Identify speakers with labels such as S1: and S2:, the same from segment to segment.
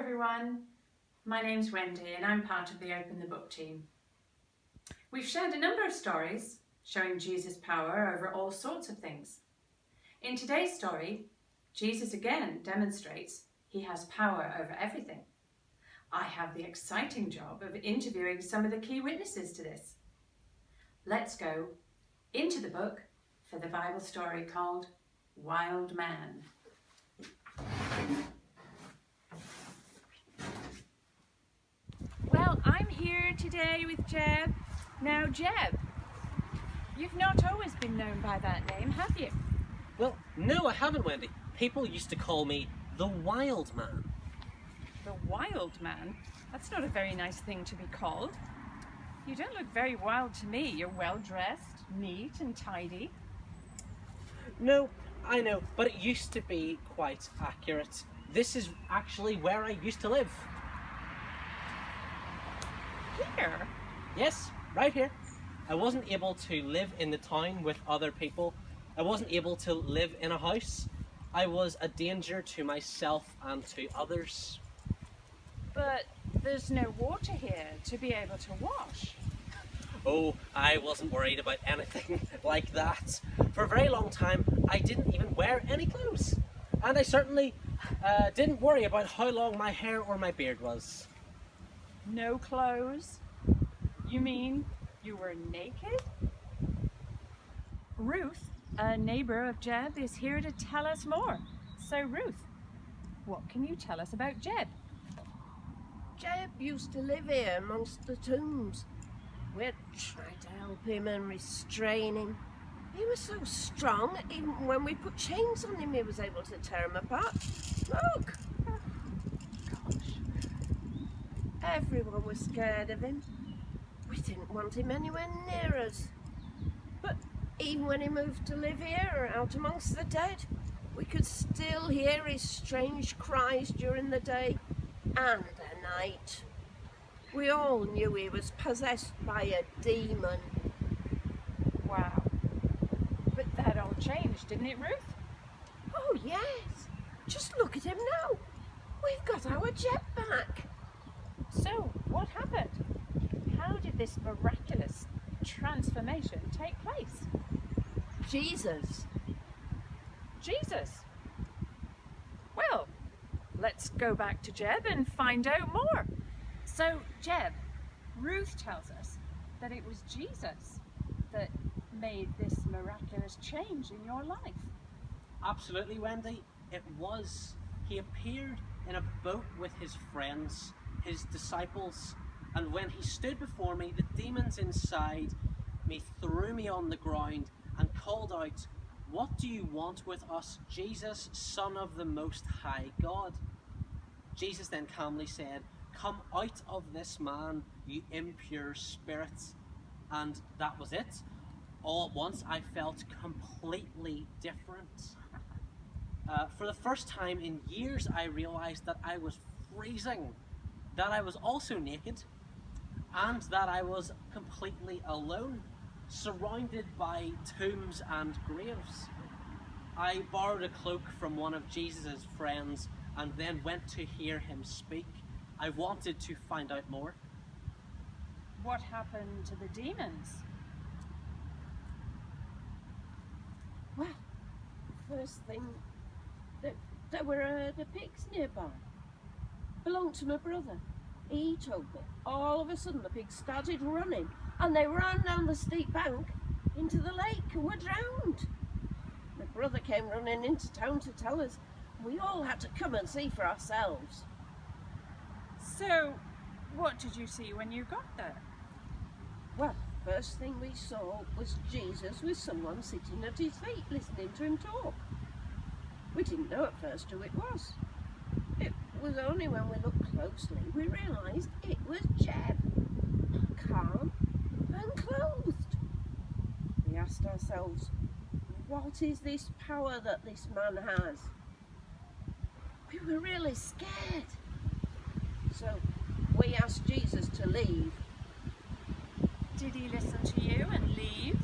S1: everyone. My name's Wendy and I'm part of the Open the Book team. We've shared a number of stories showing Jesus' power over all sorts of things. In today's story, Jesus again demonstrates he has power over everything. I have the exciting job of interviewing some of the key witnesses to this. Let's go into the book for the Bible story called Wild Man. Well, I'm here today with Jeb. Now, Jeb, you've not always been known by that name, have you?
S2: Well, no, I haven't, Wendy. People used to call me the Wild Man.
S1: The Wild Man? That's not a very nice thing to be called. You don't look very wild to me. You're well dressed, neat and tidy.
S2: No, I know, but it used to be quite accurate. This is actually where I used to live.
S1: Here?
S2: Yes, right here. I wasn't able to live in the town with other people. I wasn't able to live in a house. I was a danger to myself and to others.
S1: But there's no water here to be able to wash.
S2: Oh, I wasn't worried about anything like that. For a very long time, I didn't even wear any clothes. And I certainly didn't worry about how long my hair or my beard was.
S1: No clothes? You mean you were naked? Ruth, a neighbour of Jeb, is here to tell us more. So Ruth, what can you tell us about Jeb?
S3: Jeb used to live here amongst the tombs. We'd tried to help him and restrain him. He was so strong, even when we put chains on him, he was able to tear them apart. Look! Everyone was scared of him. We didn't want him anywhere near us. But even when he moved to live here, out amongst the dead, we could still hear his strange cries during the day and the night. We all knew he was possessed by a demon.
S1: Wow. But that all changed, didn't it, Ruth?
S3: Oh, yes. Just look at him now. We've got our Jeb back.
S1: So, what happened? How did this miraculous transformation take place?
S3: Jesus.
S1: Jesus? Well, let's go back to Jeb and find out more. So, Jeb, Ruth tells us that it was Jesus that made this miraculous change in your life.
S2: Absolutely, Wendy. It was. He appeared in a boat with his friends, his disciples, and when he stood before me, the demons inside me threw me on the ground and called out, "What do you want with us, Jesus, Son of the Most High God?" Jesus then calmly said, "Come out of this man, you impure spirits." And that was it. All at once, I felt completely different. For the first time in years, I realized that I was freezing, that I was also naked, and that I was completely alone, surrounded by tombs and graves. I borrowed a cloak from one of Jesus' friends and then went to hear him speak. I wanted to find out more.
S1: What happened to the demons?
S3: Well, first thing, there were the pigs nearby. Belonged to my brother. He told me. All of a sudden the pigs started running and they ran down the steep bank into the lake and were drowned. My brother came running into town to tell us. We all had to come and see for ourselves.
S1: So, what did you see when you got there?
S3: Well, first thing we saw was Jesus with someone sitting at his feet listening to him talk. We didn't know at first who it was. It was only when we looked closely we realised it was Jeb, calm and clothed. We asked ourselves, what is this power that this man has? We were really scared. So we asked Jesus to leave.
S1: Did he listen to you and leave?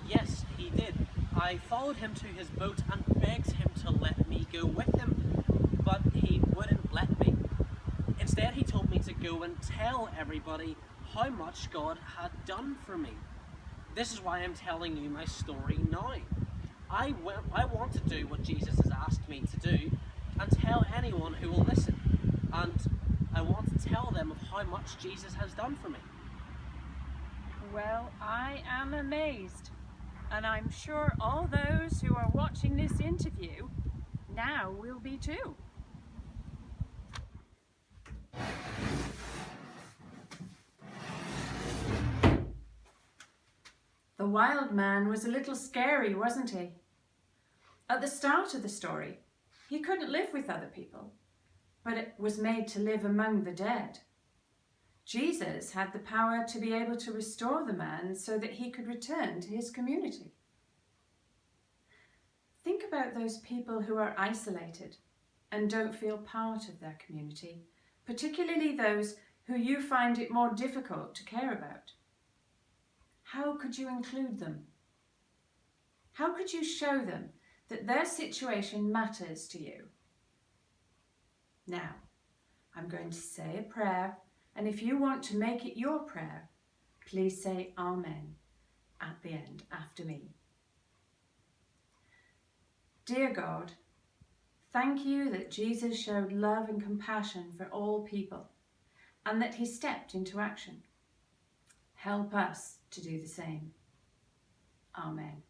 S2: Yes, he did. I followed him to his boat and begged him to let me go with him, but he wouldn't let me. Instead, he told me to go and tell everybody how much God had done for me. This is why I'm telling you my story now. I want to do what Jesus has asked me to do and tell anyone who will listen. And I want to tell them of how much Jesus has done for me.
S1: Well, I am amazed. And I'm sure all those who are watching this interview now will be too. The wild man was a little scary, wasn't he? At the start of the story, he couldn't live with other people, but was made to live among the dead. Jesus had the power to be able to restore the man so that he could return to his community. Think about those people who are isolated and don't feel part of their community, particularly those who you find it more difficult to care about. How could you include them? How could you show them that their situation matters to you? Now, I'm going to say a prayer, and if you want to make it your prayer, please say Amen at the end after me. Dear God, thank you that Jesus showed love and compassion for all people and that he stepped into action. Help us to do the same. Amen.